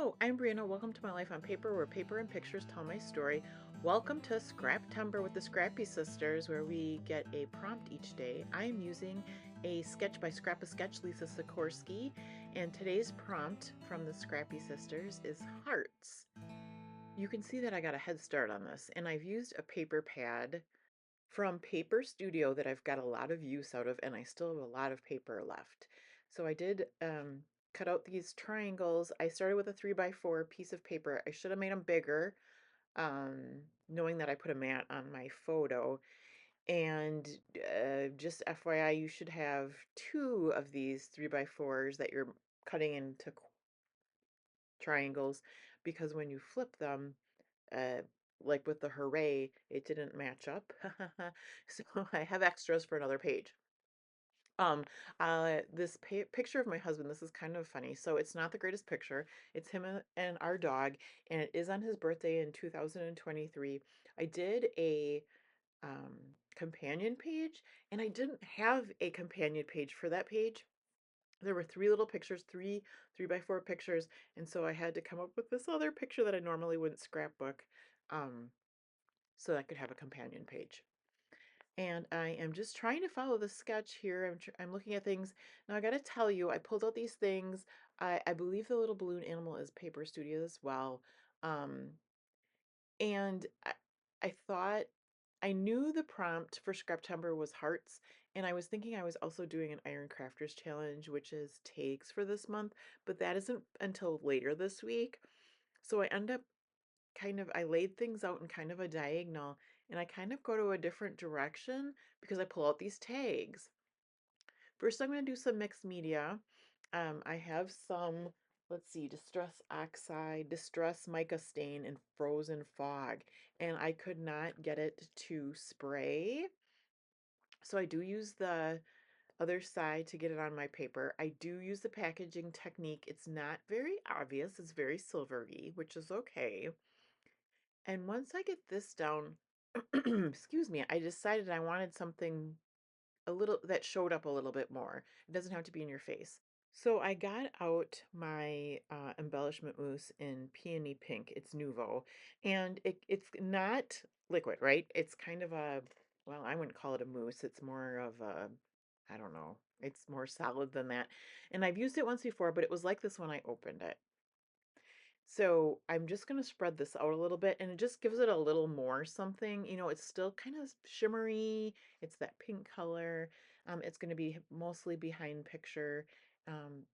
Hello, I'm Brianna. Welcome to My Life on Paper, where paper and pictures tell my story. Welcome to Scraptember with the Scrappy Sisters, where we get a prompt each day. I am using a sketch by Scrap a Sketch, Lisa Sikorsky, and today's prompt from the Scrappy Sisters is hearts. You can see that I got a head start on this, and I've used a paper pad from Paper Studio that I've got a lot of use out of, and I still have a lot of paper left. So I did cut out these triangles. I started with a 3x4 piece of paper. I should have made them bigger, knowing that I put a mat on my photo. And just FYI, you should have two of these 3x4s that you're cutting into triangles, because when you flip them, uh, like with the hooray, it didn't match up. So I have extras for another page. Um, this picture of my husband, this is kind of funny. So it's not the greatest picture. It's him and our dog, and it is on his birthday in 2023. I did a companion page, and I didn't have a companion page for that page. There were three little pictures, three by four pictures, and so I had to come up with this other picture that I normally wouldn't scrapbook, um, so I could have a companion page. And I am just trying to follow the sketch here. I'm looking at things. Now I got to tell you, I pulled out these things. I believe the little balloon animal is Paper Studio as well. Um, and I thought I knew the prompt for Scraptember was hearts, and I was thinking I was also doing an Iron Crafters challenge, which is tags for this month, but that isn't until later this week. So I end up I laid things out in kind of a diagonal, and I kind of go to a different direction because I pull out these tags. First, I'm going to do some mixed media. I have some, let's see, Distress Oxide, Distress Mica Stain, and Frozen Fog, and I could not get it to spray. So I do use the other side to get it on my paper. I do use the packaging technique. It's not very obvious. It's very silvery, which is okay. And once I get this down, excuse me, I decided I wanted something a little that showed up a little bit more. It doesn't have to be in your face. So I got out my embellishment mousse in peony pink. It's Nuvo, and it's not liquid, right? It's kind of a, well, I wouldn't call it a mousse. It's more of a, I don't know. It's more solid than that. And I've used it once before, but it was like this when I opened it. So I'm just going to spread this out a little bit, and it just gives it a little more something. It's still kind of shimmery. It's that pink color. It's going to be mostly behind picture,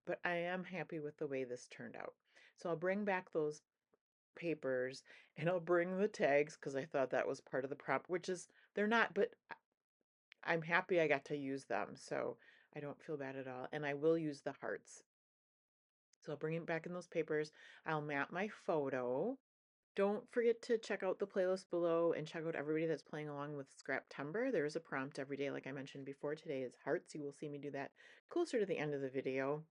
but I am happy with the way this turned out. So I'll bring back those papers, and I'll bring the tags because I thought that was part of the prompt, which is they're not, but I'm happy I got to use them. So I don't feel bad at all. And I will use the hearts. So I'll bring it back in those papers. I'll map my photo. Don't forget to check out the playlist below and check out everybody that's playing along with Scraptember. There is a prompt every day, like I mentioned before. Today is hearts. You will see me do that closer to the end of the video.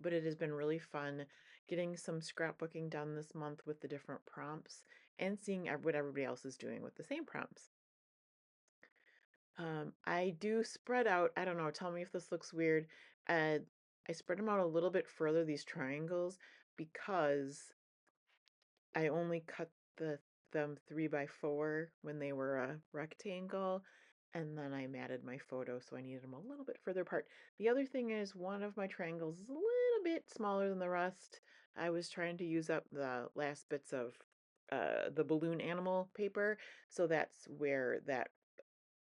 But it has been really fun getting some scrapbooking done this month with the different prompts and seeing what everybody else is doing with the same prompts. I do spread out, I don't know, tell me if this looks weird. Uh, I spread them out a little bit further, these triangles, because I only cut them 3x4 when they were a rectangle, and then I matted my photo, so I needed them a little bit further apart. The other thing is one of my triangles is a little bit smaller than the rest. I was trying to use up the last bits of the balloon animal paper, so that's where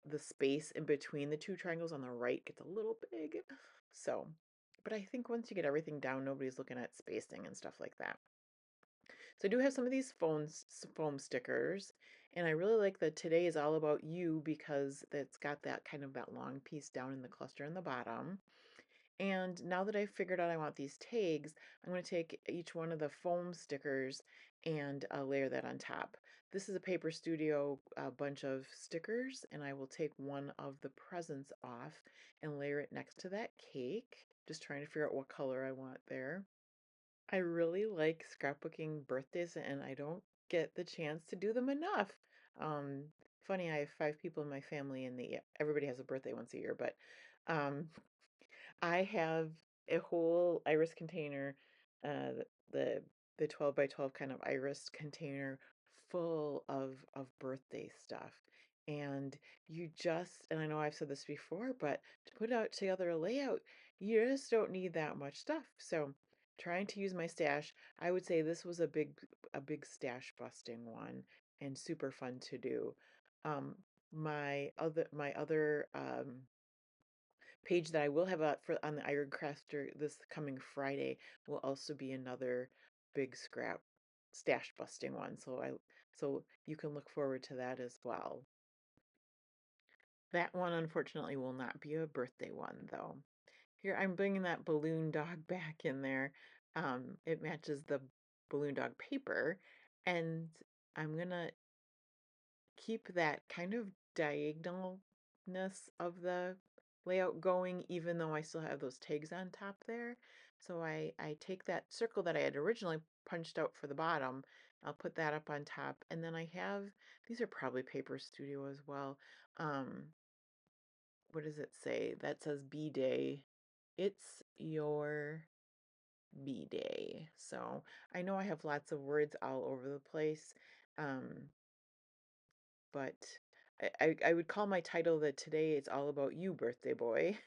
the space in between the two triangles on the right gets a little big. So, but I think once you get everything down, nobody's looking at spacing and stuff like that. So I do have some of these foam stickers, and I really like that today is all about you because it's got that kind of that long piece down in the cluster in the bottom. And now that I've figured out I want these tags, I'm going to take each one of the foam stickers and layer that on top. This is a Paper Studio bunch of stickers, and I will take one of the presents off and layer it next to that cake. Just trying to figure out what color I want there. I really like scrapbooking birthdays, and I don't get the chance to do them enough. Um, Funny, I have five people in my family, and everybody has a birthday once a year, but um, I have a whole iris container. The the 12 by 12 kind of iris container full of birthday stuff. And you just, and I know I've said this before, but to put out together a layout, you just don't need that much stuff. So trying to use my stash, I would say this was a big stash busting one and super fun to do. Um, my other page that I will have out for on the Iron Crafter this coming Friday will also be another big scrap stash busting one. So you can look forward to that as well. That one unfortunately will not be a birthday one though. Here I'm bringing that balloon dog back in there. It matches the balloon dog paper, and I'm gonna keep that kind of diagonalness of the layout going, even though I still have those tags on top there. So I take that circle that I had originally punched out for the bottom, I'll put that up on top, and then I have, these are probably Paper Studio as well. Um, what does it say? That says B-Day. It's your B-Day. So I know I have lots of words all over the place. Um, but I would call my title that today it's all about you, birthday boy.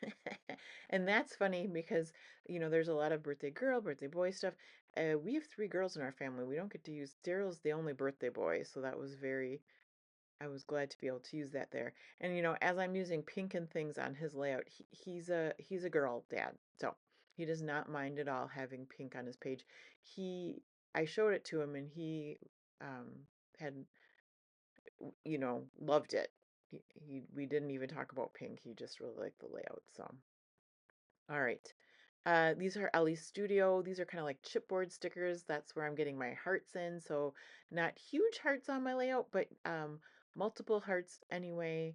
And that's funny because, there's a lot of birthday girl, birthday boy stuff. We have three girls in our family. We don't get to use, Daryl's the only birthday boy. So I was glad to be able to use that there. And, as I'm using pink and things on his layout, he's a girl dad. So he does not mind at all having pink on his page. I showed it to him and he, had loved it. We didn't even talk about pink. He just really liked the layout. So, all right. These are Ellie's Studio. These are kind of like chipboard stickers. That's where I'm getting my hearts in. So not huge hearts on my layout, but multiple hearts anyway.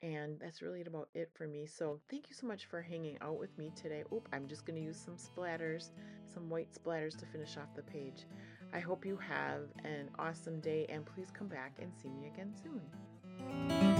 And that's really about it for me. So thank you so much for hanging out with me today. Oop, I'm just going to use some splatters, some white splatters to finish off the page. I hope you have an awesome day and please come back and see me again soon.